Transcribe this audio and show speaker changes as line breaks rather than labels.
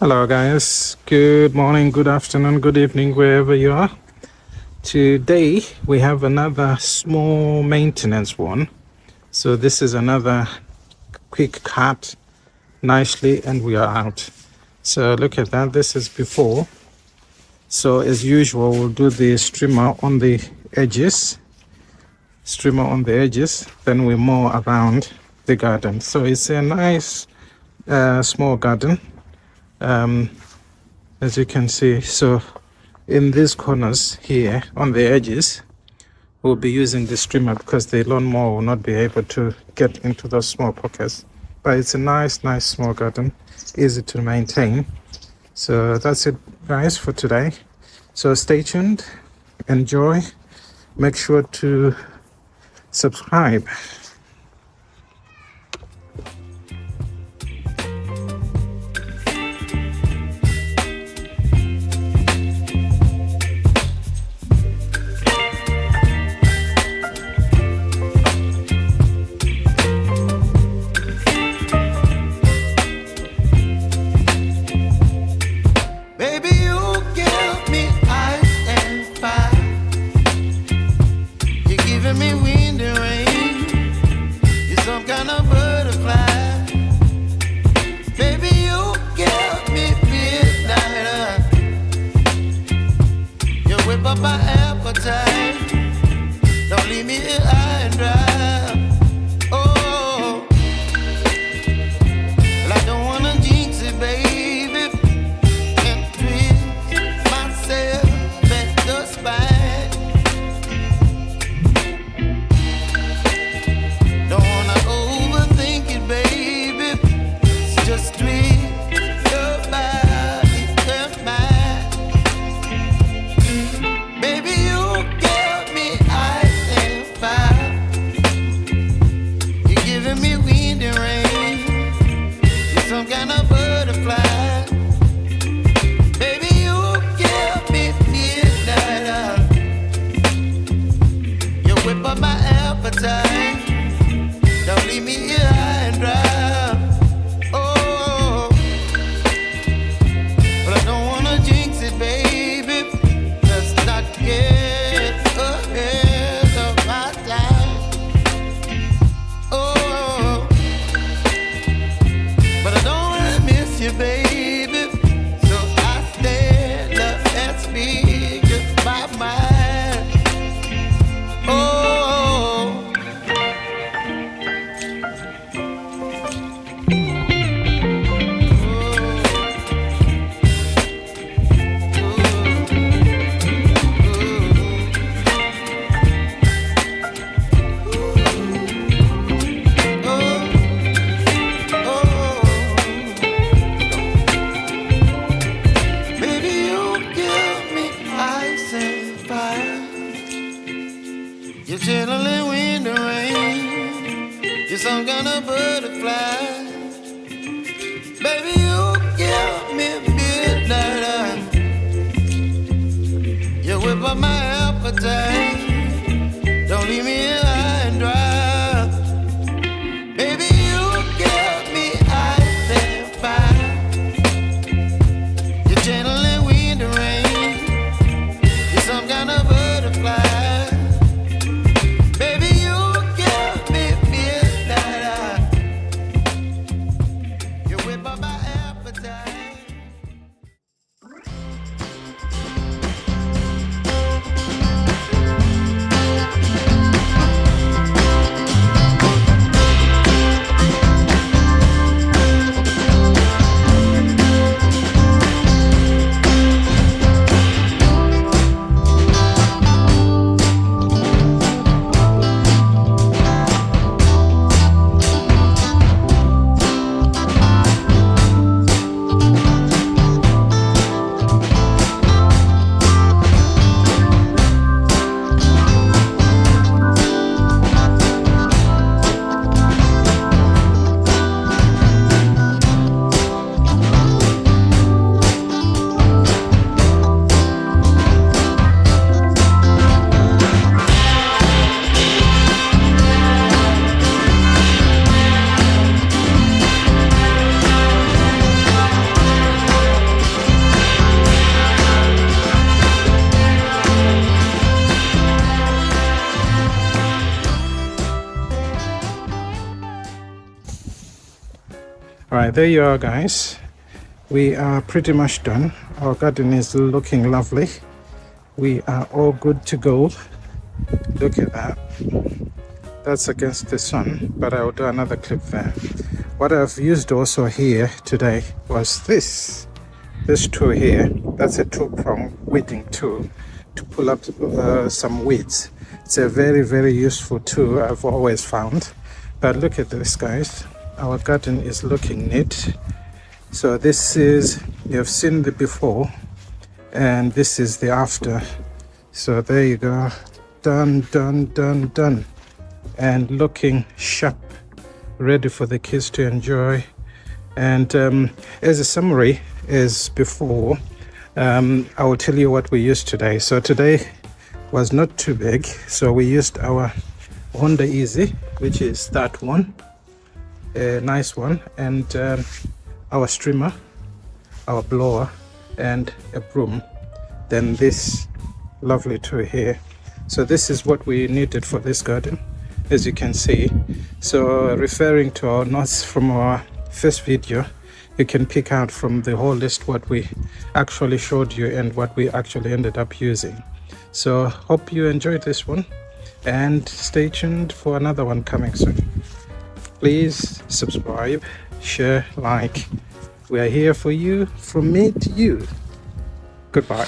Hello, guys. Good morning, good afternoon, good evening, wherever you are. Today, we have another small maintenance one. So, this is another quick cut nicely, and we are out. So, look at that. This is before. So, as usual, we'll do the strimmer on the edges, then we mow around the garden. So, it's a nice small garden. As you can see, so in these corners here on the edges, we'll be using the strimmer because the lawnmower will not be able to get into those small pockets. But it's a nice small garden, easy to maintain. So that's it, guys, for today. So stay tuned, enjoy, make sure to subscribe. All right, there you are, guys. We are pretty much done. Our garden is looking lovely. We are all good to go. Look at that. That's against the sun, but I'll do another clip there. What I've used also here today was this tool here. That's a two-prong weeding tool to pull up some weeds. It's a very, very useful tool, I've always found. But look at this, guys. Our garden is looking neat. So this is, you've seen the before, and this is the after. So there you go. Done, done, done, done. And looking sharp, ready for the kids to enjoy. And as a summary, as before, I will tell you what we used today. So today was not too big, so we used our Honda Izzy, which is that one, a nice one, and our strimmer, our blower, and a broom. Then this lovely tool here. So this is what we needed for this garden, as you can see. So referring to our notes from our first video, you can pick out from the whole list what we actually showed you and what we actually ended up using. So hope you enjoyed this one, and stay tuned for another one coming soon. Please subscribe, share, like. We are here for you, from me to you. Goodbye.